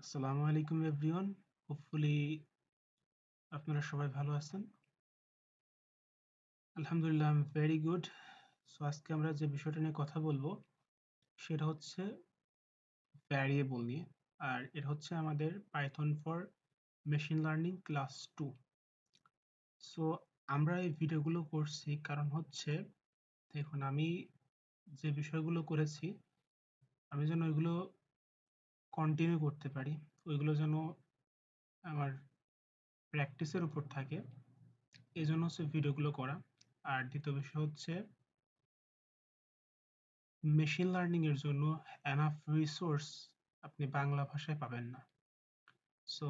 আসসালামু আলাইকুম everyone. Hopefully আপনারা সবাই ভালো আছেন। আলহামদুলিল্লাহ I am very good. So আজকে আমরা যে বিষয়টা নিয়ে কথা বলবো সেটা হচ্ছে ভ্যারিয়েবল নিয়ে। আর এটা হচ্ছে আমাদের Python for machine learning class 2। So আমরা এই ভিডিওগুলো করছি কারণ হচ্ছে দেখুন আমি যে বিষয়গুলো করেছি আমি যেন ওইগুলো কন্টিনিউ করতে পারি, ওইগুলো যেন আমার প্র্যাকটিসের উপর থাকে, এই জন্য হচ্ছে ভিডিওগুলো করা। আর দ্বিতীয় বিষয় হচ্ছে মেশিন লার্নিং এর জন্য এনাফ রিসোর্স আপনি বাংলা ভাষায় পাবেন না। সো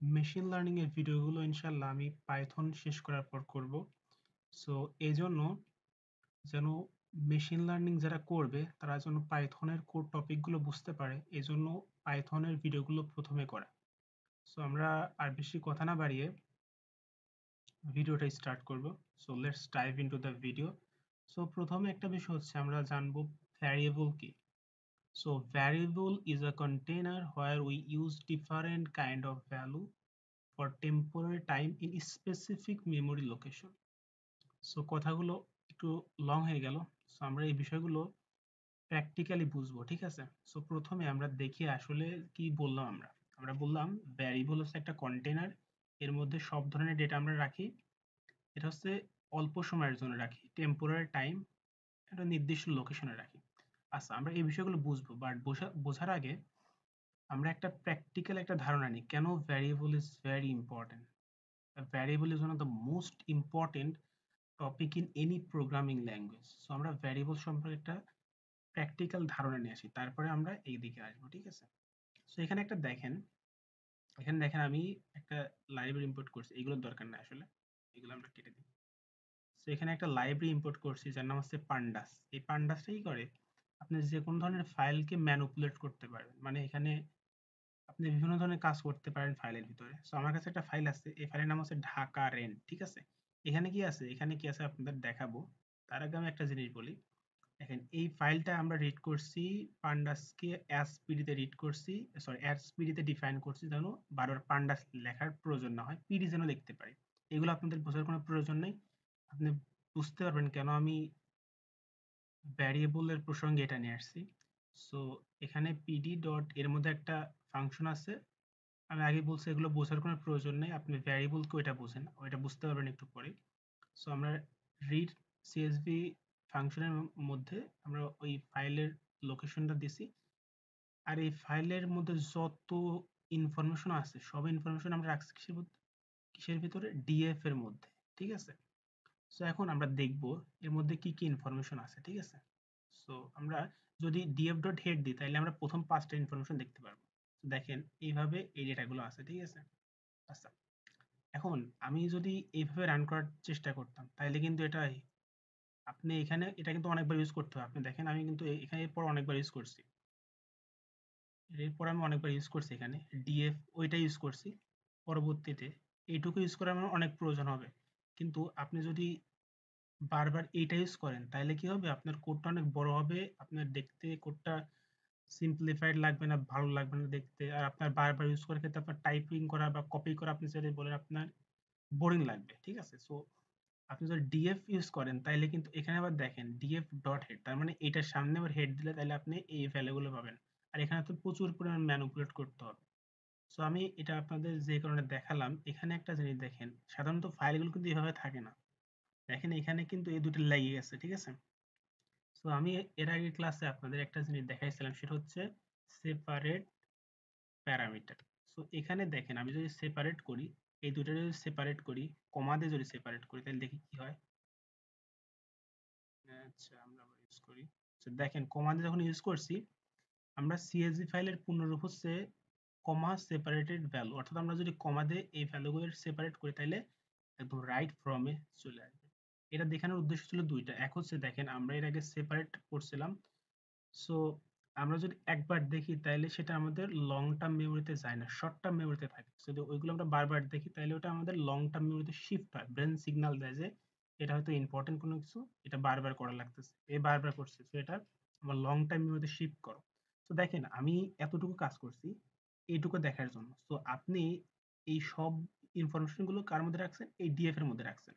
মেশিন লার্নিং এর ভিডিওগুলো ইনশাল্লাহ আমি পাইথন শেষ করার পর করব। সো এই জন্য যেন মেশিন লার্নিং যারা করবে তারা যেন পাইথনের কোর টপিকগুলো বুঝতে পারে, এই জন্য পাইথনের ভিডিওগুলো প্রথমে করা। সো আমরা আর বেশি কথা না বাড়িয়ে ভিডিওটা স্টার্ট করব। So let's dive into the video. So প্রথমে একটা বিষয় হচ্ছে আমরা জানবো ভ্যারিয়েবল কি। So variable is a container where we use different kind of value for temporary time in specific memory location. So কথাগুলো একটু লং হয়ে গেল। সো আমরা এই বিষয়গুলো প্র্যাকটিক্যালি বুঝবো, ঠিক আছে? সো প্রথমে আমরা দেখি আসলে কি বললাম আমরা। আমরা বললাম ভ্যারিয়েবল হচ্ছে একটা কন্টেনার, এর মধ্যে সব ধরনের ডেটা আমরা রাখি। এটা হচ্ছে অল্প সময়ের জন্য রাখি, টেম্পোরারি টাইম একটা নির্দিষ্ট লোকেশনে রাখি। আচ্ছা, আমরা এই বিষয়গুলো বুঝবো, বাট বোঝার আগে আমরা একটা প্র্যাকটিক্যাল একটা ধারণা নিই কেন variable is very important. Variable is one of the most important topic in any programming language. So আমরা ভ্যারিয়েবল সম্পর্কে একটা প্র্যাকটিক্যাল ধারণা নিয়ে আসি, তারপরে আমরা এই দিকে আসবো, ঠিক আছে? সো এখানে একটা দেখেন, এখানে দেখেন আমি একটা লাইব্রেরি ইম্পোর্ট করছি, এগুলোর দরকার নেই আসলে, এগুলো আমরা কেটে দিই। সো এখানে একটা লাইব্রেরি ইম্পোর্ট করছি যার নাম হচ্ছে পান্ডাস। এই পান্ডাসটা কি করে, আপনি যে কোনো ধরনের ফাইলকে ম্যানিপুলেট করতে পারবেন, মানে এখানে আপনি বিভিন্ন ধরনের কাজ করতে পারেন ফাইলের ভিতরে। সো আমার কাছে একটা ফাইল আছে, এই ফাইলের নাম হচ্ছে ঢাকা রেন্ট, ঠিক আছে? এখানে কি আছে, এখানে কি আছে আপনাদের দেখাবো। তার আগে আমি একটা জিনিস বলি। দেখেন এই ফাইলটা আমরা রিড করছি, পান্ডাসকে এসপিডি তে রিড করছি, সরি এসপিডি তে ডিফাইন করছি যেন বারবার পান্ডাস লেখার প্রয়োজন না হয়, পিডি যেন দেখতে পারি। এগুলো আপনাদের বোঝার কোনো প্রয়োজন নেই, আপনি বুঝতে পারবেন কেন আমি ভ্যারিয়েবলের প্রসঙ্গে এটা নিয়ে আসছি। সো এখানে পিডি ডট এর মধ্যে একটা ফাংশন আছে, আমি আগে বলছি এগুলো বোঝার কোনো প্রয়োজন নেই, আপনি ভ্যারিয়েবলকে ওইটা বোঝেন, ওইটা বুঝতে পারবেন একটু পরে। সো আমরা রিড সিএসভি ফাংশনের মধ্যে আমরা ওই ফাইলের লোকেশনটা দিছি, আর এই ফাইলের মধ্যে যত ইনফরমেশন আছে সব ইনফরমেশন আমরা রাখছি কিসের ভিতরে, ডিএফ এর মধ্যে, ঠিক আছে? সো এখন আমরা দেখব এর মধ্যে কি কি ইনফরমেশন আছে, ঠিক আছে? সো আমরা যদি ডিএফ ডট হেড দিই তাহলে আমরা প্রথম 5টা ইনফরমেশন দেখতে পারবো। দেখেন এইভাবে এই ডেটাগুলো আছে, ঠিক আছে? আচ্ছা, এখন আমি যদি এইভাবে রান করার চেষ্টা করতাম তাহলে কিন্তু এটা আপনি এখানে এটা কিন্তু অনেকবার ইউজ করতে হবে। আপনি দেখেন আমি কিন্তু এখানে এরপর অনেকবার ইউজ করছি, এরপর আমি অনেকবার ইউজ করছি, এখানে ডিএফ ওইটা ইউজ করছি, পরবর্তীতে এইটুকু ইউজ করার আমার অনেক প্রয়োজন হবে। কিন্তু আপনি যদি বারবার এইটা ইউজ করেন তাহলে কি হবে, আপনার কোডটা অনেক বড় হবে, আপনার দেখতে কোডটা সিম্পলিফাইড লাগবে না, ভালো লাগবে না দেখতে, আর আপনার বারবার ইউজ করার ক্ষেত্রে আপনার টাইপিং করা বা কপি করা আপনি যদি বলেন আপনার বোরিং লাগবে, ঠিক আছে? সো আপনি যদি ডিএফ ইউজ করেন তাইলে কিন্তু এখানে আবার দেখেন ডিএফ ডট হেড, তার মানে এটার সামনে আবার হেড দিলে তাহলে আপনি এই ভ্যালুগুলো পাবেন। আর এখানে তো প্রচুর পরিমাণ ম্যানিপুলেট করতে হবে। সো আমি এটা আপনাদের যে কারণে দেখালাম, এখানে একটা জিনিস দেখেন, সাধারণত ফাইলগুলো কিন্তু এভাবে থাকে না, দেখেন এখানে কিন্তু এই দুটো লেগে গেছে, ঠিক আছে? সো আমি এর আগের ক্লাসে আপনাদের একটা জিনিস দেখাইছিলাম, সেটা হচ্ছে সেপারেট প্যারামিটার। সো এখানে দেখেন আমি যদি সেপারেট করি, এই দুটো যদি সেপারেট করি, কমা দিয়ে যদি সেপারেট করি তাহলে দেখি কি হয়। আচ্ছা, আমরা আবার ইউজ করি। আচ্ছা, দেখেন কমা দিয়ে যখন ইউজ করছি, আমরা সিএসভি ফাইলের পূর্ণরূপ হচ্ছে কমা সেপারেটেড ভ্যালু, অর্থাৎ আমরা যদি কমা দিয়ে এই ভ্যালুগুলো সেপারেট করি তাহলে একদম রাইট ফ্রমে চলে আসবে। এটা দেখানোর উদ্দেশ্য ছিল দুইটা, এক হচ্ছে দেখেন আমরা এর আগে সেপারেট করছিলাম, সো আমরা যদি একবার দেখি তাহলে সেটা আমাদের লং টার্ম মেমোরিতে যায় না, শর্ট টার্ম মেমোরিতে থাকে। যদি ওইগুলো আমরা বারবার দেখি তাহলে ওটা আমাদের লং টার্ম মেমোরিতে শিফট হয়, ব্রেন সিগন্যাল দেয় যে এটা হয়তো ইম্পর্টেন্ট কোনো কিছু, এটা বারবার করা লাগতেছে, এ বারবার করছে, তো এটা আমার লং টার্ম মেমোরিতে শিফট করো। তো দেখেন আমি এতটুকু কাজ করছি এইটুকু দেখার জন্য। তো আপনি এই সব ইনফরমেশন গুলো কার মধ্যে রাখছেন? এই ডিএফ এর মধ্যে রাখছেন।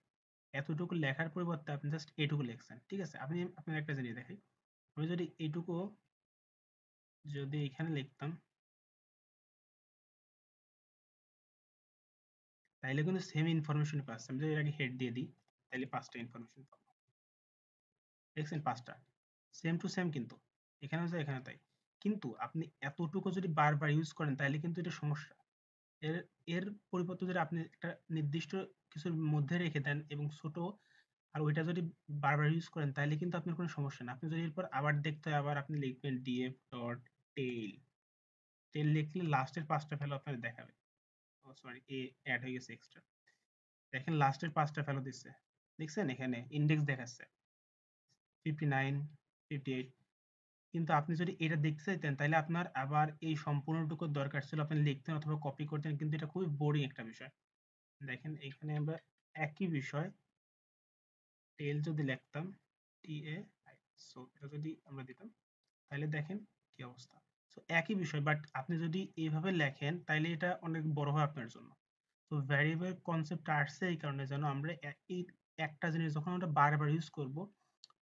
এতটুকু লেখার পরিবর্তে আপনি জাস্ট এইটুকু লিখছেন। ঠিক আছে? আপনি আপনাকে একটা জিনিস দেখাই। আমি যদি এইটুকু যদি এখানে লিখতাম তাইলে কিন্তু সেম ইনফরমেশন পাচ্ছি। আমি যদি এর আগে হেড দিয়ে দিই তাইলে ৫ টা ইনফরমেশন পাবো। দেখছেন ৫ টা। সেম টু সেম কিন্তু। এখানেও যা এখানেও তাই। কিন্তু আপনি এতটুকু যদি বারবার ইউজ করেন তাইলে কিন্তু এটা সমস্যা। এর এর পরিবর্তে যদি আপনি একটা নির্দিষ্ট কিছুর মধ্যে রেখে দেন এবং ছোট আর ওইটা যদি বারবার ইউজ করেন তাহলে কিন্তু আপনার কোনো সমস্যা না। আপনি যদি এরপর আবার দেখতে হয় আবার আপনি লিখবেন df ডট টেইল। টেইল লিখলে লাস্টের ৫ টা ভ্যালু আপনার দেখাবে। ও সরি এড হয়ে গেছে এক্সট্রা। দেখেন লাস্টের ৫ টা ভ্যালু দিচ্ছে। দেখছেন এখানে ইনডেক্স দেখাচ্ছে 59, 58 কিন্তু আপনি যদি এটা দেখতে চাইতেন তাহলে আপনার আবার এই সম্পূর্ণটুকু দরকার ছিল আপনি লিখতেন অথবা কপি করতেন কিন্তু এটা খুবই বোরিং একটা বিষয়। দেখেন এখানে আমরা একই বিষয় টেল যদি লিখতাম TA সো এটা যদি আমরা দিতাম তাহলে দেখেন কি অবস্থা। সো একই বিষয় বাট আপনি যদি এইভাবে লেখেন তাইলে এটা অনেক বড় হয় আপনার জন্য। তো ভ্যারিয়েবল কনসেপ্ট আসছে এই কারণে যেন আমরা এই একটা জিনিস যখন আমরা বারবার ইউজ করব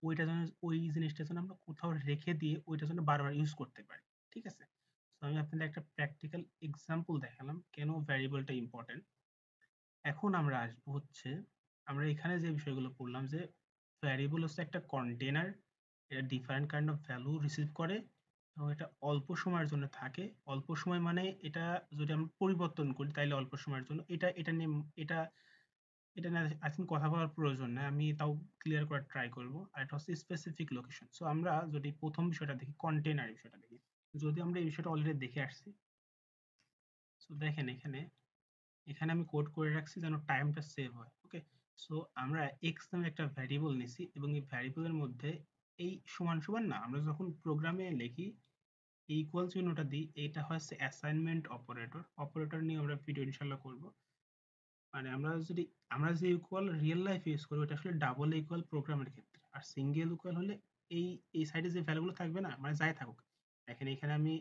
ওইটা যেন ওই জিনিসটা যেন আমরা কোথাও রেখে দিয়ে ওইটা যেন বারবার ইউজ করতে পারি। ঠিক আছে? তো আমি আপনাদের একটা প্র্যাকটিক্যাল এক্সাম্পল দেখালাম কেন ভ্যারিয়েবলটা ইম্পর্টেন্ট। এখন আমরা আসবো হচ্ছে আমরা এখানে যে বিষয়গুলো পড়লাম যে ভ্যারিয়েবল হচ্ছে একটা কন্টেনার এটা different kind of value receive করে এবং এটা অল্প সময়ের জন্য থাকে অল্প সময় মানে এটা যদি আমরা পরিবর্তন করি তাহলে অল্প সময়ের জন্য এটা নিয়ে এটা এটা নিয়ে আই থিঙ্ক কথা বলার প্রয়োজন নেই আমি তাও ক্লিয়ার করার ট্রাই করবো আর এটা হচ্ছে স্পেসিফিক লোকেশন সো আমরা যদি প্রথম বিষয়টা দেখি কন্টেনার বিষয়টা দেখি যদি আমরা এই বিষয়টা অলরেডি দেখে আসছি সো দেখেন এখানে এখানে আমি কোড করে রাখছি যেন টাইমটা সেভ হয় ওকে সো আমরা এক্স নামে একটা ভ্যারিয়েবল নিছি এবং এই ভ্যারিয়েবলের মধ্যে এই সমান সমান না আমরা যখন প্রোগ্রামে লিখি ইকুয়াল চিহ্নটা দিই এটা হচ্ছে অ্যাসাইনমেন্ট অপারেটর অপারেটর নিয়ে আমরা ভিডিও ইনশাল্লাহ করব মানে আমরা যে ইকুয়াল রিয়েল লাইফ ইউজ করি ওটা আসলে ডাবল ইকুয়াল প্রোগ্রামের ক্ষেত্রে আর সিঙ্গেল ইকুয়াল হলে এই সাইডে যে ভ্যালুগুলো থাকবে না মানে যাই থাকুক দেখেন এখানে আমি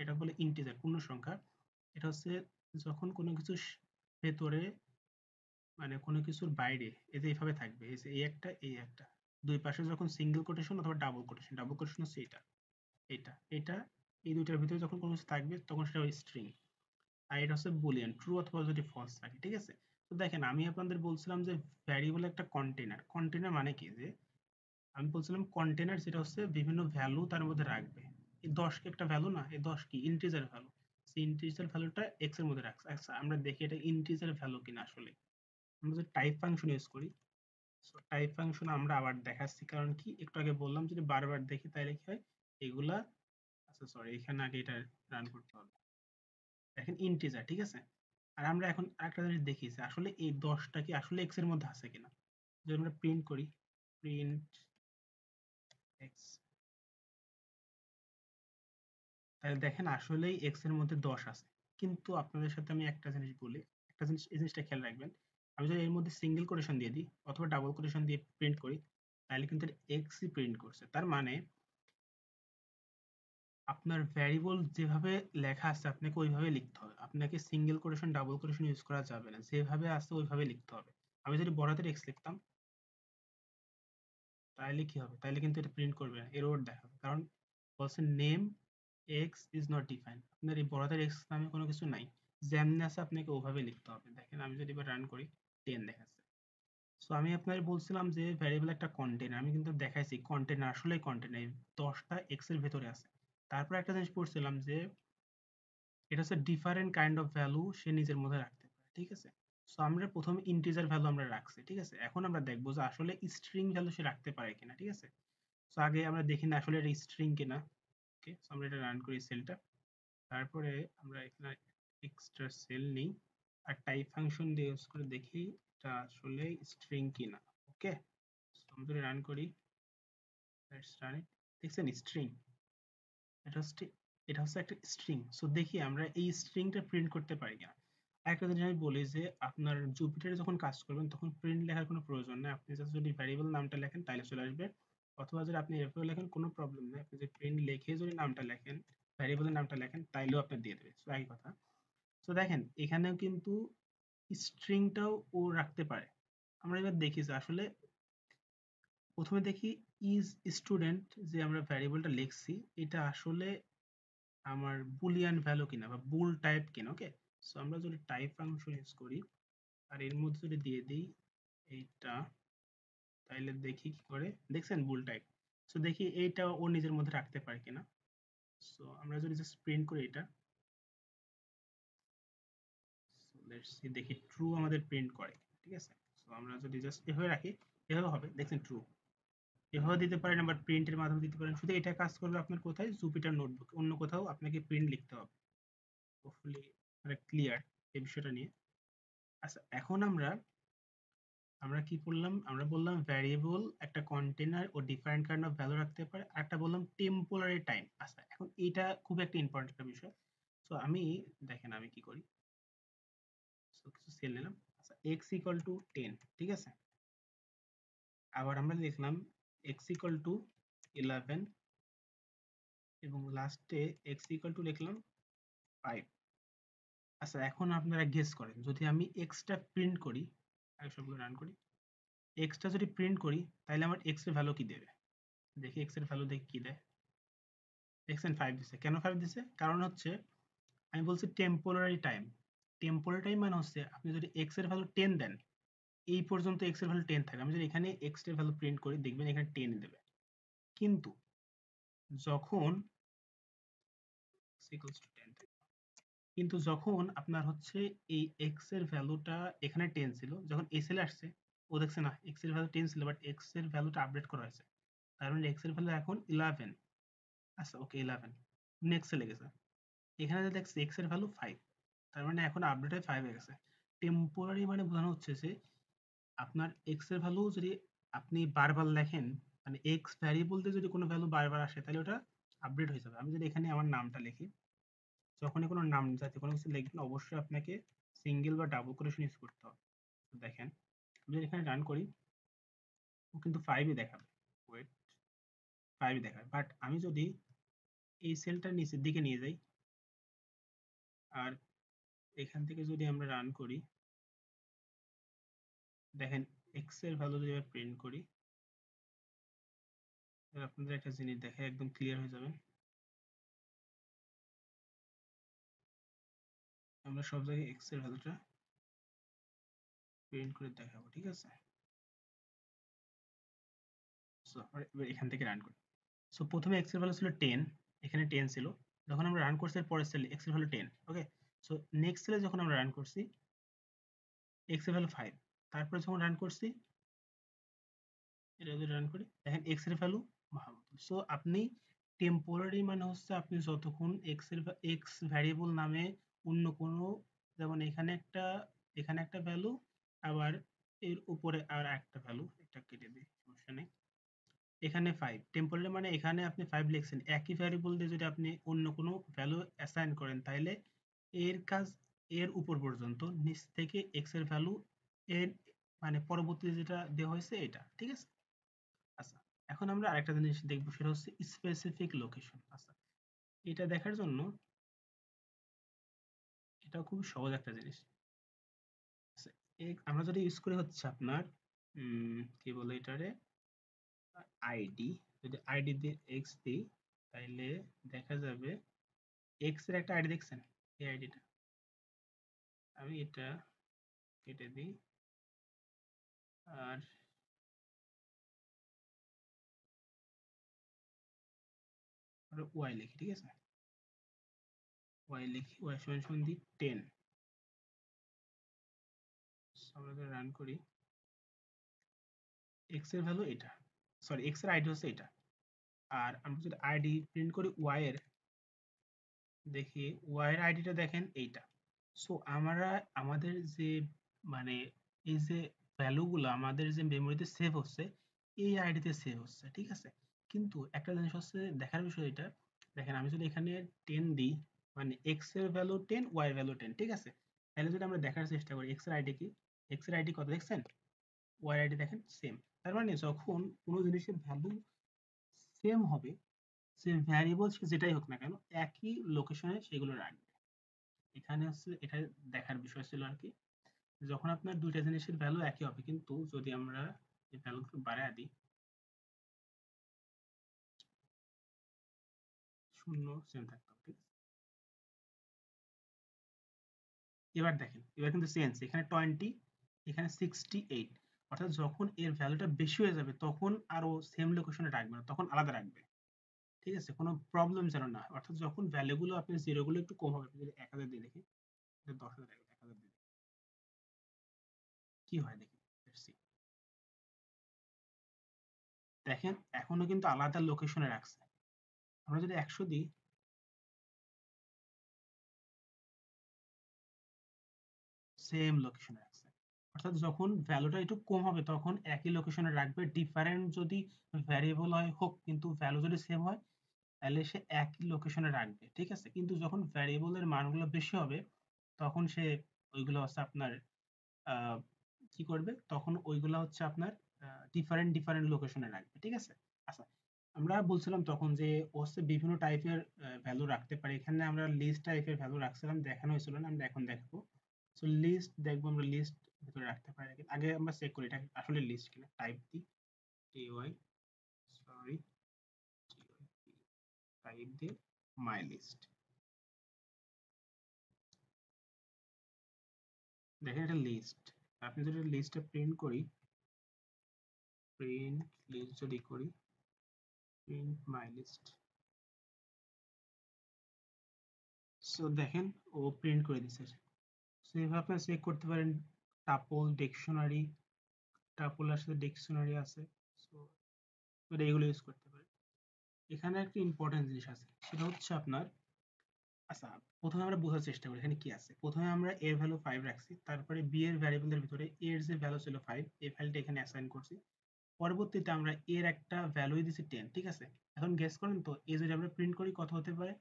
এটা বলে ইন্টিজার পূর্ণ সংখ্যা এটা হচ্ছে যখন কোনো কিছু ভেতরে মানে কোনো কিছুর বাইরে এই যে এইভাবে থাকবে এই যে এই একটা দুই পাশে যখন সিঙ্গেল কোটেশন অথবা ডাবল কোটেশন হচ্ছে এটা এই দুইটার ভিতরে যখন কোনো কিছু থাকবে তখন সেটা স্ট্রিং আর এটা হচ্ছে বুলিয়ান ট্রু অথবা যদি ফলস থাকে ঠিক আছে তো দেখেন আমি আপনাদের বলছিলাম যে ভ্যারিয়েবল একটা কন্টেনার মানে কি যে আমি বলছিলাম কন্টেনার যেটা হচ্ছে বিভিন্ন ভ্যালু তার মধ্যে রাখবে এই 10 কি একটা ভ্যালু না এই 10 কি ইন্টিজার ভ্যালু সেই ইন্টিজার ভ্যালুটা এক্স এর মধ্যে রাখছে আচ্ছা আমরা দেখি এটা ইন্টিজার ভ্যালু কিনা আসলে আমরা যদি টাইপ ফাংশন ইউজ করি সো টাইপ ফাংশন আমরা আবার দেখাচ্ছি কারণ কি একটু আগে বললাম যদি বারবার দেখি তাহলে কি হয় এগুলা আচ্ছা সরি এখানে আগে এটা রান করতে হবে দেখেন ইন্টিজার ঠিক আছে আর আমরা এখন আরেকটা জিনিস দেখি যে আসলে এই 10টা কি আসলে এক্স এর মধ্যে আছে কিনা যদি আমরা প্রিন্ট করি প্রিন্ট এক্স তাহলে দেখেন আসলেই এক্স এর মধ্যে 10 আছে কিন্তু আপনাদের সাথে আমি একটা জিনিস বলি একটা জিনিস এই জিনিসটা খেয়াল রাখবেন আমি যদি এর মধ্যে সিঙ্গেল কোটেশন দিয়ে দিই অথবা ডাবল কোটেশন দিয়ে প্রিন্ট করি তাহলে কিন্তু এক্সই প্রিন্ট করছে তার মানে আপনার ভ্যারিয়েবল যেভাবে লেখা আছে আপনাকে ওইভাবে লিখতে হবে আপনাকে single quotation double quotation use করা যাবে না যেভাবে আছে ওইভাবে লিখতে হবে আমি যদি বড় হাতের এক্স লিখতাম তাহলে কি হবে তাহলে কিন্তু এটা প্রিন্ট করবে না এরর দেখাবে কারণ বলছে name x is not defined আপনার এই বড় হাতের এক্স নামে কোনো কিছু নাই যেমনি আছে আপনাকে ওভাবে লিখতে হবে দেখেন আমি যদি এবার রান করি 10 দেখাচ্ছে সো আমি আপনাকে বলছিলাম যে ভ্যারিয়েবল একটা কন্টেনার আমি কিন্তু দেখাইছি কন্টেনার আসলেই কন্টেনার এই 10টা এক্স এর ভেতরে আছে তারপর একটা জিনিস পড়ছিলাম যে এটা হচ্ছে ডিফারেন্ট কাইন্ড অফ ভ্যালু সে নিজের মধ্যে রাখতে পারে ঠিক আছে সো আমরা প্রথমে ইন্টিজার ভ্যালু আমরা রাখছি ঠিক আছে এখন আমরা দেখবো যে আসলে স্ট্রিং ভ্যালু সে রাখতে পারে কিনা ঠিক আছে সো আগে আমরা দেখি না আসলে এটা স্ট্রিং কিনা ওকে সো আমরা এটা রান করি সেলটা তারপরে আমরা এখানে এক্সট্রা সেল নেই আর টাইপ ফাংশন দিয়ে ইউজ করে দেখি এটা আসলে স্ট্রিং কিনা ওকে সো আমরা যদি রান করি লেটস রান ইট দেখছেন স্ট্রিং এটা হচ্ছে এটা হচ্ছে একটা স্ট্রিং সো দেখি আমরা এই স্ট্রিংটা প্রিন্ট করতে পারি কিনা আরেকটা জিনিস আমি বলি যে আপনার জুপিটারে যখন কাজ করবেন তখন প্রিন্ট লেখার কোনো প্রয়োজন নেই আপনি জাস্ট যদি ভ্যারিয়েবল নামটা লেখেন তাহলে চলে আসবে অথবা যদি আপনি এভাবে লেখেন কোনো প্রবলেম নেই, আপনি যে প্রিন্ট লিখে যদি নামটা লেখেন, ভ্যারিয়েবলের নামটা লেখেন, তাইলেও আপনার দিয়ে দেবে। সো একই কথা। তো দেখেন এখানেও কিন্তু স্ট্রিংটাও ও রাখতে পারে। আমরা এবার দেখি যে আসলে প্রথমে দেখি ইজ স্টুডেন্ট যে আমরা ভ্যারিয়েবলটা লিখছি এটা আসলে আমার বুলিয়ান ভ্যালু কিনা বা বুল টাইপ কিনা। ওকে, সো আমরা যদি টাইপ ফাংশন ইউজ করি আর এর মধ্যে যদি দিয়ে দিই এইটা, তাইলে দেখি কি করে। দেখছেন বুল টাইপ। সো দেখি এইটা ও নিজের মধ্যে রাখতে পারে কিনা। সো আমরা যদি জাস্ট প্রিন্ট করি এটা, লেটস সি দেখি ট্রু আমাদের প্রিন্ট করে। ঠিক আছে, সো আমরা যদি জাস্ট এভাবে রাখি এভাবে হবে, দেখছেন ট্রু। এভাবে দিতে পারেন, আবার প্রিন্টের মাধ্যমে দিতে পারেন। শুধু এটা কাজ করবে আপনার কোথায়, জুপিটার নোটবুক, অন্য কোথাও আপনাকে প্রিন্ট লিখতে হবে। হোপফুলি মানে ক্লিয়ার এই বিষয়টা নিয়ে। আচ্ছা এখন আমরা আমরা কি করলাম, আমরা বললাম ভ্যারিয়েবল একটা কন্টেনার ও ডিফারেন্ট কাইন্ড অফ ভ্যালু রাখতে পারে, আর একটা বললাম টেম্পোরারি টাইম। আচ্ছা এখন এটা খুব একটা ইম্পর্টেন্ট একটা বিষয়। সো আমি দেখেন আমি কি করি, সো কিছু সেল নিলাম। আচ্ছা এক্স ইকুয়াল টু 10, ঠিক আছে। আবার আমরা লিখলাম এক্স ইকুয়াল টু 11 এবং লাস্টে এক্স ইকুয়াল টু লিখলাম 5। আচ্ছা এখন আপনারা গেস করেন যদি আমি এক্সটা প্রিন্ট করি, আগে সবগুলো রান করি, এক্সটা যদি প্রিন্ট করি তাহলে আমার এক্স এর ভ্যালু কি দেবে। দেখি এক্স এর ভ্যালু দেখি কি দেয়। দেখছেন 5 দিছে। কেন 5 দিছে? কারণ হচ্ছে আমি বলছি টেম্পোরারি টাইম। টেম্পোরারি টাইম মানে হচ্ছে আপনি যদি এক্স এর ভ্যালু 10 দেন, এই পর্যন্ত এক্স এর ভ্যালু 10 থাকে। আমি যদি এখানে এক্স এর ভ্যালু প্রিন্ট করি দেখবেন এখানে 10 দেবে। কিন্তু যখন equals to 10 থাকে, কিন্তু যখন আপনার হচ্ছে এই এক্স এর ভ্যালুটা এখানে 10 ছিল, যখন এস এল আসছে ও দেখছে না এক্স এর ভ্যালু 10 ছিল, বাট এক্স এর ভ্যালুটা আপডেট করা হয়েছে, তার মানে এক্স এর ভ্যালু এখন 11। আচ্ছা ওকে 11 নেক্সট চলে গেছে, এখানে দেখছি এক্স এর ভ্যালু 5, তার মানে এখন আপডেট হয়ে 5 হয়ে গেছে। টেম্পোরারি মানে বোঝানো হচ্ছে যে আপনার এক্স এর ভ্যালু যদি আপনি বারবার লেখেন, মানে এক্স ভ্যারিয়েবল দিয়ে যদি কোনো ভ্যালু বারবার আসে তাহলে ওটা আপডেট হয়ে যাবে। আমি যদি এখানে আমার নামটা লিখি, যখনই কোনো নাম জাতীয় কোনো কিছু লিখবেন অবশ্যই আপনাকে সিঙ্গেল বা ডাবল কোটেশন ইউজ করতে হবে। তো দেখেন আমি যদি এখানে রান করি ও কিন্তু 5ই দেখাবে, ওয়েট 5ই দেখাবে, বাট আমি যদি এই সেলটা নিচের দিকে নিয়ে যাই আর এখান থেকে যদি আমরা রান করি, দেখেন এক্স এর ভ্যালু যদি আমরা প্রিন্ট করি, আপনাদের একটা জিনিস দেখে একদম ক্লিয়ার হয়ে যাবে। আমরা সব জায়গায় এক্স এর ভ্যালুটা প্রিন্ট করে দেখাবো, ঠিক আছে। সো আমরা এবার এখান থেকে রান করি। সো প্রথমে এক্স এর ভ্যালু ছিল 10, এখানে 10 ছিল, যখন আমরা রান করছি এর পরের সেলে এক্স এর ভ্যালু 10। ওকে, সো নেক্সট সেলে যখন আমরা রান করছি এক্স এর ভ্যালু 5, তারপরে যখন রান করছি এটা যদি রান করি দেখেন এক্স এর ভ্যালু মাহমুদ। সো আপনি টেম্পোরারি মানে হচ্ছে আপনি যতক্ষণ এক্স এর এক্স ভ্যারিয়েবল নামে অন্য কোনো, যেমন এখানে একটা ভ্যালু, আবার এর উপরে আর একটা ভ্যালু, এটা কেটে দিই সমস্যা নেই। এখানে 5 টেম্পোরারি মানে এখানে আপনি 5 লিখছেন, একই ভ্যারিয়েবল দিয়ে যদি আপনি অন্য কোনো ভ্যালু অ্যাসাইন করেন তাহলে এর কাজ এর উপর পর্যন্ত, নিচ থেকে এক্স এর ভ্যালু এর মানে পরবর্তী যেটা দেওয়া হয়েছে এটা, ঠিক আছে। আচ্ছা এখন আমরা আরেকটা জিনিস দেখবো, সেটা হচ্ছে স্পেসিফিক লোকেশন। আচ্ছা এটা দেখার জন্য এটা খুব সহজ একটা জিনিস। আচ্ছা, আমরা যদি ইউজ করি হচ্ছে আপনার কি বলে এটারে আইডি, যদি আইডি দিয়ে এক্স দিই তাহলে দেখা যাবে এক্স এর একটা আইডি দেখছেন, এই আইডিটা আমি এটা কেটে দিই আর ওয়াই লিখি, ঠিক আছে। ওয়াই লিখি, ওয়াই সমান সমান দিই 10। আমরা যদি রান করি এক্স এর ভ্যালু এটা, সরি এক্স এর আইডি হচ্ছে এটা, আর আমরা যদি আইডি প্রিন্ট করি ওয়াই এর, দেখি ওয়াই এর আইডিটা দেখেন এইটা। সো আমরা আমাদের যে মানে এই যে ভ্যালুগুলো আমাদের যে মেমোরিতে সেভ হচ্ছে এই আইডিতে সেভ হচ্ছে, ঠিক আছে। কিন্তু একটা জিনিস হচ্ছে দেখার বিষয় এটা, দেখেন আমি যদি এখানে 10 দিই মানে এক্স এর ভ্যালু 10 ওয়াই এর ভ্যালু 10, ঠিক আছে। তাহলে যদি আমরা দেখার চেষ্টা করি এক্স এর আইডি কি, এক্স এর আইডি কত দেখছেন, ওয়াই আইডি দেখেন সেম। তার মানে যখন কোনো জিনিসের ভ্যালু সেম হবে, সেম ভ্যারিয়েবল সে যেটাই হোক না কেন একই লোকেশনে সেগুলো রাখবে। এখানে হচ্ছে এটা দেখার বিষয় ছিল আর কি, যখন আপনার দুইটা জিনিসের ভ্যালু একই হবে, কিন্তু যদি আমরা এই ভ্যালুগুলো বাড়ায় দিই, 0 সেম থাকতে হবে, ঠিক আছে? এবার দেখেন, এবার কিন্তু চেঞ্জ, এখানে 20, এখানে 68, অর্থাৎ যখন এর ভ্যালুটা বেশি হয়ে যাবে তখন আরো সেম লোকেশনে রাখবে না, তখন আলাদা রাখবে, ঠিক আছে? কোনো প্রবলেম যেন না হয়। অর্থাৎ যখন ভ্যালুগুলো আপনি জিরোগুলো একটু কম হবে, আপনি যদি 1000 দিয়ে দেখি, 10,000 1000 দিয়ে কি হয় দেখি, Let's see। দেখেন এখনো কিন্তু আলাদা লোকেশনে রাখছে। আমরা যদি 100 দিই, সেম লোকেশনে রাখছে। অর্থাৎ যখন ভ্যালুটা একটু কম হবে তখন একই লোকেশনে রাখবে, ডিফারেন্ট যদি ভ্যারিয়েবল হয় হোক, কিন্তু ভ্যালু যদি সেম হয় তাহলে সে একই লোকেশনে রাখবে, ঠিক আছে? কিন্তু যখন ভ্যারিয়েবলের মানগুলো বেশি হবে তখন সে ওইগুলো হচ্ছে আপনার আহ, কি করবে, তখন ওইগুলো হচ্ছে আপনার ডিফারেন্ট ডিফারেন্ট লোকেশনে রাখবে, ঠিক আছে? আচ্ছা, আমরা বলছিলাম তখন যে ও হচ্ছে বিভিন্ন টাইপের ভ্যালু রাখতে পারে, এখানে আমরা লিস্ট টাইপের ভ্যালু রাখছিলাম, দেখানো হয়েছিল না, আমরা এখন দেখাবো। সো লিস্ট দেখবো, আমরা লিস্ট ভিতরে রাখতে পারি নাকি। আগে আমরা চেক করি এটা আসলে লিস্ট কিনা, টাইপ দিই টি সরি টাইপ দিয়ে মাই লিস্ট, দেখেন এটা লিস্ট। আপনি যদি লিস্টটা প্রিন্ট করি, প্রিন্ট লিস্ট যদি করি, প্রিন্ট মাই লিস্ট, সো দেখেন ও প্রিন্ট করে দিচ্ছে। সো এভাবে আপনি চেক করতে পারেন, টাপল ডিকশনারি, টাপলের সাথে ডিকশনারি আছে, সো এগুলো ইউজ করতে পারেন। এখানে একটা ইম্পর্টেন্ট জিনিস আছে, সেটা হচ্ছে আপনার, আচ্ছা প্রথমে আমরা বোঝার চেষ্টা করি এখানে কি আছে। প্রথমে আমরা এর ভ্যালু 5 রাখছি, তারপরে বি এর ভ্যারিয়েবলের ভিতরে এর যে ভ্যালু ছিল 5, এই ফাইলটা এখানে অ্যাসাইন করছি। পরবর্তীতে আমরা এর একটা ভ্যালু দিছি 10, ঠিক আছে? এখন গেস করেন তো এ যদি আমরা প্রিন্ট করি কত হতে পারে?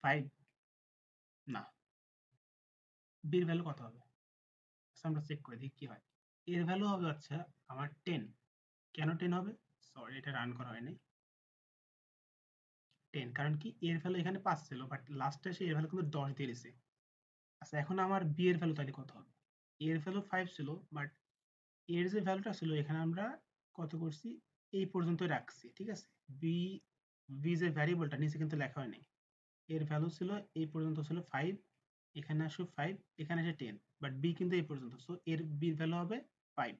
5? না, বির ভ্যালু কত হবে? আচ্ছা আমরা চেক করে দেখি কি হয়। এর ভ্যালু হবে আচ্ছা আমার 10। কেন 10 হবে? সরি এটা রান করা হয়নি। 10 কারণ কি এর ভ্যালু এখানে 5 ছিল, বাট লাস্টে এসে এর ভ্যালু কিন্তু 10 দিয়ে দিছে। আচ্ছা এখন আমার বি এর ভ্যালু তাহলে কত হবে? এর ভ্যালু 5 ছিল, বাট এর যে ভ্যালুটা ছিল এখানে আমরা কত করছি, এই পর্যন্তই রাখছি, ঠিক আছে? বি, বি যে ভ্যারিয়েবলটা নিচে কিন্তু লেখা হয়নি, এর ভ্যালু ছিল এই পর্যন্ত ছিল 5, এখানে আসো 5, এখানে আসে 10, বাট বি কিন্তু এই পর্যন্ত, সো এর বির ভ্যালু হবে 5।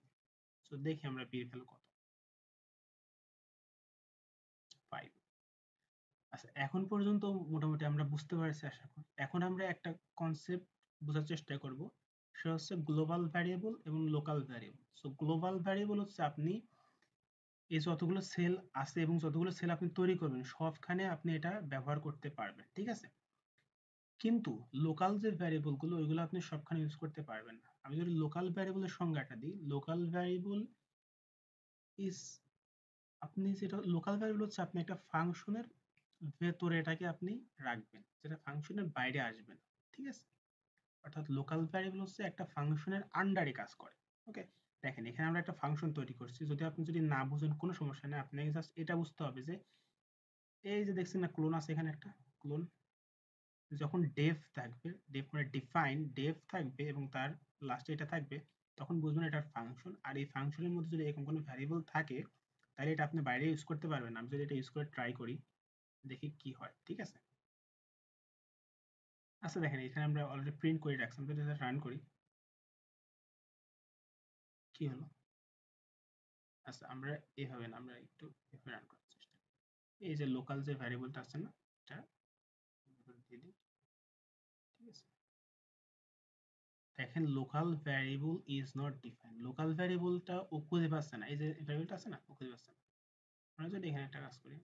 সো দেখি আমরা বির ভ্যালু কত, 5। আচ্ছা এখন পর্যন্ত মোটামুটি আমরা বুঝতে পারছি আশা করি। এখন আমরা একটা কনসেপ্ট বোঝার চেষ্টা করব, সেটা হচ্ছে গ্লোবাল ভ্যারিয়েবল এবং local variable. So global variable হচ্ছে আপনি এই যতগুলো সেল আছে এবং যতগুলো সেল আপনি তৈরি করবেন সবখানে আপনি এটা ব্যবহার করতে পারবেন, ঠিক আছে? কিন্তু লোকাল যে ভ্যারিয়েবল গুলো ওইগুলো আপনি সবখানে ইউজ করতে পারবেন না। আমি যদি লোকাল ভ্যারিয়েবলের সংজ্ঞাটা দিই, লোকাল ভ্যারিয়েবল ইজ, আপনি যেটা লোকাল ভ্যারিয়েবল হচ্ছে আপনি একটা ফাংশনের ভেতরে এটাকে আপনি রাখবেন, যেটা ফাংশনের বাইরে আসবে না, ঠিক আছে? অর্থাৎ লোকাল ভ্যারিয়েবল হচ্ছে একটা ফাংশনের আন্ডারে কাজ করে। ওকে, দেখেন এখানে আমরা একটা ফাংশন তৈরি করছি, যদি আপনি যদি না বুঝেন কোনো সমস্যা নেই, আপনাকে জাস্ট এটা বুঝতে হবে যে এই যে দেখছেন না ক্লোন আছে এখানে একটা ক্লোন, যখন ডেফ থাকবে, ডেফ মানে ডিফাইন, ডেফ থাকবে এবং তার লাস্টে এটা থাকবে, তখন বুঝবেন এটার ফাংশন। আর এই ফাংশনের মধ্যে যদি এরকম কোনো ভ্যারিয়েবল থাকে তাহলে এটা আপনি বাইরে ইউজ করতে পারবেন না। আমি যদি এটা ইউজ করে ট্রাই করি দেখি কি হয়, ঠিক আছে? আচ্ছা দেখেন এখানে আমরা অলরেডি প্রিন্ট করে রাখছি, আমি যদি এটা রান করি কি হলো? আচ্ছা আমরা এভাবে না, আমরা একটু এভাবে রান করার চেষ্টা করি। এই যে লোকাল যে ভ্যারিয়েবলটা আছে না, এটা দিয়ে দিই, ঠিক আছে? দেখেন local variable is not defined, local ভ্যারিয়েবলটা ও খুঁজে পাচ্ছে না, এই যে ভ্যারিয়েবলটা আছে না ও খুঁজে পাচ্ছে না। আমরা যদি এখানে একটা কাজ করি,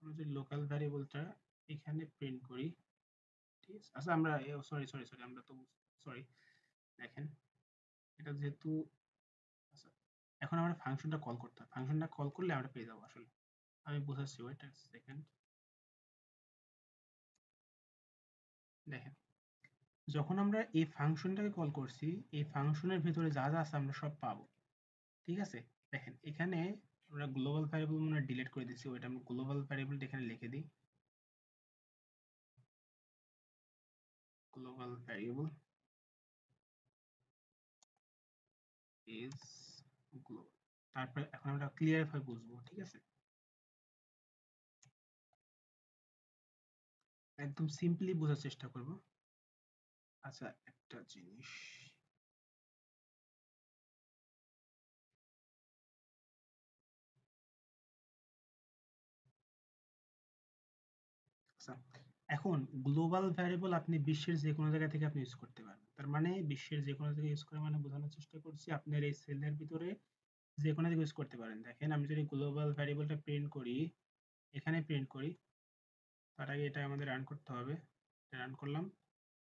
আমরা যদি লোকাল ভ্যারিয়েবলটা এখানে প্রিন্ট করি, ঠিক আছে? আচ্ছা আমরা সরি সরি সরি আমরা তো সরি, দেখেন এটা যেহেতু, আচ্ছা এখন আমরা ফাংশনটা কল করতে হবে, ফাংশনটা কল করলে আমরা পেয়ে যাবো আসলে। আমি বোঝাচ্ছি, ওয়েট সেকেন্ড। দেখেন যখন আমরা এই ফাংশনটাকে কল করছি, এই ফাংশনের ভিতরে যা যা আছে আমরা সব পাবো, ঠিক আছে? দেখেন এখানে আমরা গ্লোবাল ভ্যারিয়েবল মনে ডিলিট করে দিচ্ছি, ওইটা আমি গ্লোবাল ভ্যারিয়েবলটা এখানে লিখে দিই, গ্লোবাল ভ্যারিয়েবল ইজ গ্লোবাল। তারপরে এখন আমরা ক্লিয়ারিফাই বুঝবো, ঠিক আছে? একদম সিম্পলি বোঝার চেষ্টা করব। আচ্ছা, একটা জিনিস, আচ্ছা এখন গ্লোবাল ভ্যারিয়েবল আপনি বিশ্বের যে কোনো জায়গা থেকে আপনি ইউজ করতে পারবেন। তার মানে বিশ্বের যে কোনো জায়গায় ইউজ করে মানে বোঝানোর চেষ্টা করছি আপনার এই সেলের ভিতরে যে কোনো জায়গায় ইউজ করতে পারেন। দেখেন আমি যদি গ্লোবাল ভ্যারিয়েবলটা প্রিন্ট করি, এখানে প্রিন্ট করি, তার আগে এটা আমাদের রান করতে হবে। রান করলাম,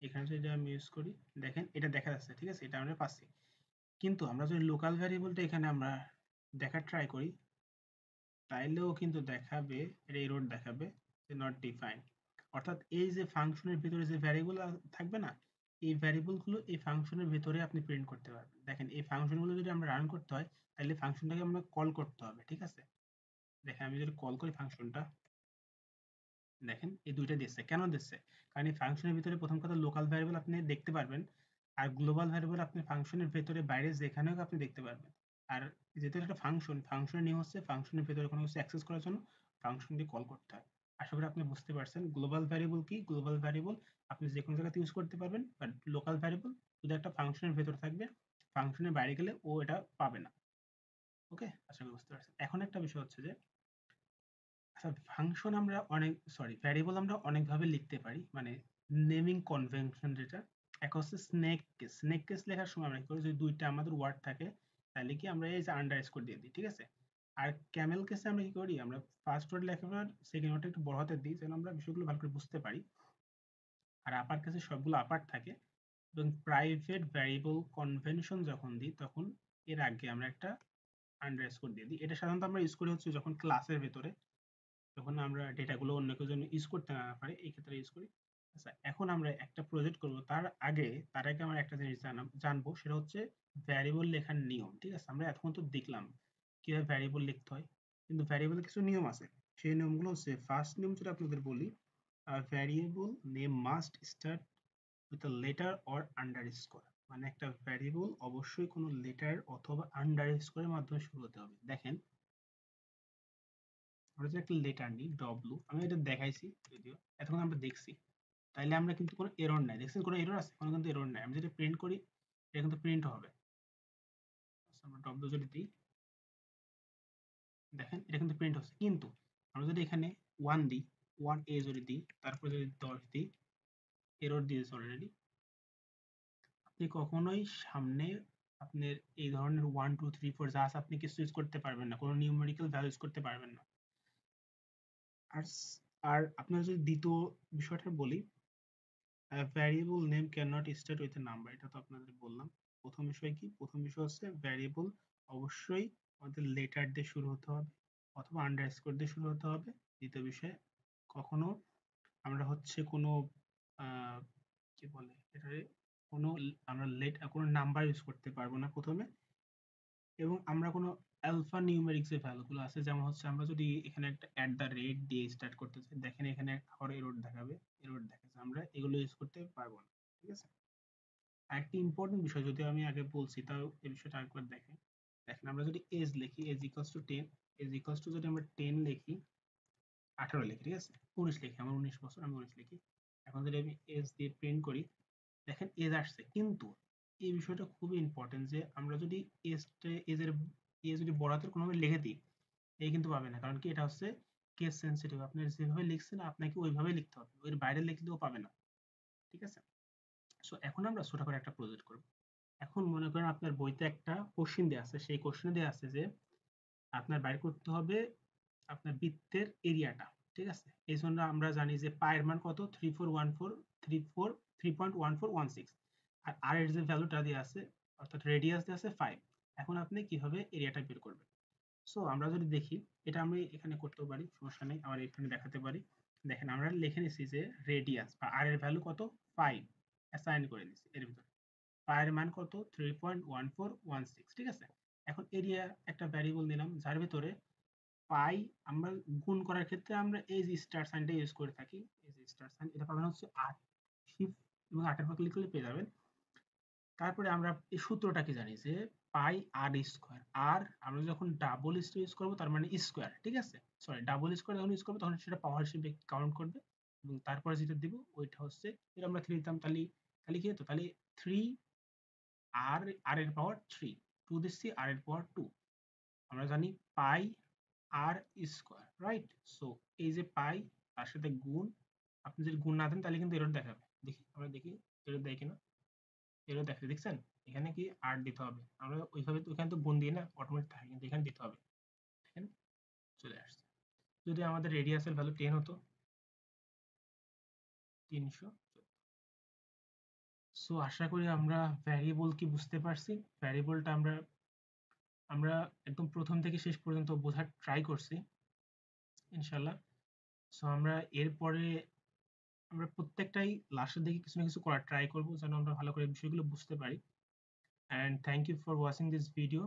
এখানে যদি আমি ইউজ করি, দেখেন এটা দেখা যাচ্ছে, ঠিক আছে, এটা আমরা পাচ্ছি। কিন্তু আমরা যদি লোকাল ভ্যারিয়েবলটা এখানে আমরা দেখার ট্রাই করি, তাইলেও কিন্তু দেখাবে, এটা এরর দেখাবে যে নট ডিফাইন্ড। অর্থাৎ এই যে ফাংশনের ভিতরে যে ভ্যারিয়েবল থাকবে না, এই ভ্যারিয়েবলগুলো এই ফাংশনের ভিতরে আপনি প্রিন্ট করতে পারবেন। দেখেন এই ফাংশনগুলো যদি আমরা রান করতে হয়, তাহলে ফাংশনটাকে আমরা কল করতে হবে, ঠিক আছে? দেখেন আমি যদি কল করি ফাংশনটা, দেখেন এই দুইটা দিচ্ছে। কেন দিচ্ছে? কারণ এই ফাংশনের ভিতরে প্রথম কথা লোকাল ভ্যারিয়েবল আপনি দেখতে পারবেন, আর গ্লোবাল ভ্যারিয়েবল আপনি ফাংশনের ভেতরে বাইরে যেখানেও আপনি দেখতে পারবেন। আর যেহেতু একটা ফাংশন, ফাংশনের নিয়ম হচ্ছে ফাংশনের ভেতরে কোনো কিছু অ্যাক্সেস করার জন্য ফাংশনটি কল করতে হয়। আশা করি আপনি বুঝতে পারছেন গ্লোবাল ভ্যারিয়েবল কি। গ্লোবাল ভ্যারিয়েবল আপনি যে কোনো জায়গাতে ইউজ করতে পারবেন, বাট লোকাল ভ্যারিয়েবল শুধু একটা ফাংশনের ভেতর থাকবে, ফাংশনের বাইরে গেলে ও এটা পাবে না। ওকে, আশা করি বুঝতে পারছেন। এখন একটা বিষয় হচ্ছে যে আচ্ছা ফাংশন আমরা অনেক, সরি, ভ্যারিয়েবল আমরা অনেকভাবে লিখতে পারি, মানে নেমিং কনভেনশন যেটা। এক হচ্ছে স্নেক কেস। স্নেক কেস লেখার সময় আমরা কি করি, যদি দুইটা আমাদের ওয়ার্ড থাকে তাহলে কি আমরা এই যে আন্ডারস্কোর দিয়ে দিই, ঠিক আছে? আর ক্যামেল কেসে আমরা কি করি, আমরা ফার্স্ট ওয়ার্ড লেখার পর সেকেন্ড ওয়ার্ডটা একটু বড় হাতে দিই যেন আমরা বিষয়গুলো ভালো করে বুঝতে পারি। আর আপার কেসে সবগুলো আপার থাকে। এবং প্রাইভেট ভ্যারিয়েবল কনভেনশন যখন দিই তখন এর আগে আমরা একটা আন্ডারস্কোর দিয়ে দিই। এটা সাধারণত আমরা ইউজ করি হচ্ছে যখন ক্লাসের ভেতরে, যখন আমরা ডেটাগুলো অন্য কেউ যেন ইউজ করতে না পারে এই ক্ষেত্রে ইউজ করি। আচ্ছা এখন আমরা একটা প্রজেক্ট করব, তার আগে আমরা একটা জিনিস জানবো, সেটা হচ্ছে ভ্যারিয়েবল লেখার নিয়ম, ঠিক আছে? আমরা এতক্ষণ তো দেখলাম কিভাবে ভ্যারিয়েবল লিখতে হয়, কিন্তু ভ্যারিয়েবলের কিছু নিয়ম আছে। সেই নিয়মগুলো হচ্ছে, ফার্স্ট নিয়ম যেটা আপনাদের বলি, variable name must start with a letter or underscore. মানে একটা ভ্যারিয়েবল অবশ্যই কোনো লেটার অথবা আন্ডারস্কোরের মাধ্যমে শুরু হতে হবে। দেখেন আমরা যদি একটা লেটার নিই ডব্লু, আমি এটা দেখাইছি যদিও, এতক্ষণ আমরা দেখছি, তাইলে আমরা কিন্তু কোনো এরর নাই। দেখছেন কোনো এরর আছে? কোনো কিন্তু এরর নাই। আমি যদি প্রিন্ট করি, এটা কিন্তু প্রিন্ট হবে। আচ্ছা, আমরা ডব্লু যদি দিই, দেখেন এটা কিন্তু প্রিন্ট হচ্ছে। কিন্তু আমরা যদি এখানে 1 দিই, 1 যদি দিই, তারপর যদি 10 দিই, এরর দিয়েছে অলরেডি। আপনি কখনোই সামনে আপনার এই ধরনের 1 2 3 4 যা আছে আপনি কিছু ইউজ করতে পারবেন না, কোনো নিউমেরিক্যাল ভ্যালু ইউজ করতে পারবেন না। আর আর আপনার যদি দ্বিতীয় বিষয়টা বলি, variable name can not start with a number, এটা তো আপনাদের বললাম। প্রথম বিষয় কি? প্রথম বিষয় হচ্ছে ভ্যারিয়েবল অবশ্যই আমাদের লেটার দিয়ে শুরু হতে হবে অথবা আন্ডারস্কোর দিয়ে শুরু হতে হবে। দ্বিতীয় বিষয়, কখনো আমরা হচ্ছে কোনো কি বলে এটারে, কোনো আমরা কোনো নাম্বার ইউজ করতে পারবো না প্রথমে। এবং আমরা কোনো আলফা নিউমেরিক যে ভ্যালুগুলো আছে, যেমন হচ্ছে আমরা যদি এখানে একটা @ দিয়ে স্টার্ট করতে চাই, দেখেন এখানে আবার এরর দেখাবে, এরর দেখাচ্ছে, আমরা এগুলো ইউজ করতে পারবো না, ঠিক আছে? আরেকটি ইম্পর্টেন্ট বিষয় যদি আমি আগে বলছি, তাও এই বিষয়টা আরেকবার দেখেন। দেখেন আমরা যদি এজ লিখি, age equals to 10, age equals to যদি আমরা 10 লিখি, 18 লিখি, ঠিক আছে, 19 লিখি, আমার 19 বছর, আমি 19 লিখি। এখন যদি আমি এজ দিয়ে প্রিন্ট করি, দেখেন এজ আসছে। কিন্তু এই বিষয়টা খুবই ইম্পর্টেন্ট যে আমরা যদি এজের যদি বড় হাতের কোনোভাবে লিখে দিই, এই কিন্তু পাবে না। কারণ কি, এটা হচ্ছে কেস সেনসিটিভ। আপনি যেভাবে লিখছেন আপনাকে ওইভাবে লিখতে হবে, এর বাইরে লিখলেও পাবে না, ঠিক আছে? সো এখন আমরা ছোট করে একটা প্রজেক্ট করব। এখন মনে করেন আপনার বইতে একটা কোশ্চেন দেওয়া আছে, সেই কোশ্চেনে দেওয়া আছে যে আপনার বাইর করতে হবে আপনার বৃত্তের এরিয়াটা, ঠিক আছে? এই জন্য আমরা জানি যে পায়ের মান কত, 3.1416। আর আর এর যে ভ্যালুটা দেওয়া আছে, অর্থাৎ রেডিয়াস দেওয়া আছে 5। এখন আপনি কিভাবে এরিয়াটা বের করবেন? সো আমরা যদি দেখি, এটা আমি এখানে করতেও পারি, সমস্যা নেই, আবার এখানে দেখাতে পারি। দেখেন আমরা লিখে নিচ্ছি যে রেডিয়াস বা আর এর ভ্যালু কত, 5 অ্যাসাইন করে দিচ্ছি এর ভিতরে। পায়ের মান কত, 3.1416, ঠিক আছে? এখন এরিয়া একটা ভ্যারিয়েবল নিলাম যার ভিতরে পাই আমরা গুণ করার ক্ষেত্রে আমরা এই যে স্টার সাইনটা ইউজ করে থাকি। এই যে স্টার সাইন, এটা পাবেন হচ্ছে 8 শিফট এবং 8 এর পর ক্লিক করলে পেয়ে যাবেন। তারপরে আমরা এই সূত্রটা কি জানি যে পাই আর স্কোয়ার। আর আমরা যখন ডাবল স্কোয়ার ইউজ করবো তার মানে স্কোয়ার, ঠিক আছে? সরি, ডাবল স্কোয়ার যখন ইউজ করবো তখন সেটা পাওয়ার হিসেবে কাউন্ট করবে এবং তারপরে যেটা দিব ওইটা হচ্ছে, এটা আমরা 3 দিতাম, তাহলে তাহলে কি হতো, তাহলে 3 আর আর এর পাওয়ার 3, 2 দিচ্ছি আর এর পাওয়ার 2। আমরা জানি পাই আর স্কোয়ার, রাইট? সো এই যে পাই তার সাথে গুণ, আপনি যদি গুণ না দেন তাহলে কিন্তু এরর দেখাবে। দেখি আমরা দেখি এরর দেয় কিনা। এরর দেখে, দেখছেন? এখানে কি 8 দিতে হবে, আমরা ওইভাবে তো ওখানে তো গুণ দিই না, অটোমেটিক থাকে, কিন্তু এখানে দিতে হবে। দেখেন চলে আসছে। যদি আমাদের রেডিয়াসের ভ্যালু 10 হতো, 300। সো আশা করি আমরা ভ্যারিয়েবল কি বুঝতে পারছি। ভ্যারিয়েবলটা আমরা আমরা একদম প্রথম থেকে শেষ পর্যন্ত বোঝার ট্রাই করছি ইনশাল্লাহ। সো আমরা এরপরে আমরা প্রত্যেকটাই লাস্টের দিকে কিছু না কিছু করার ট্রাই করবো যেন আমরা ভালো করে বিষয়গুলো বুঝতে পারি। And thank you for watching this video.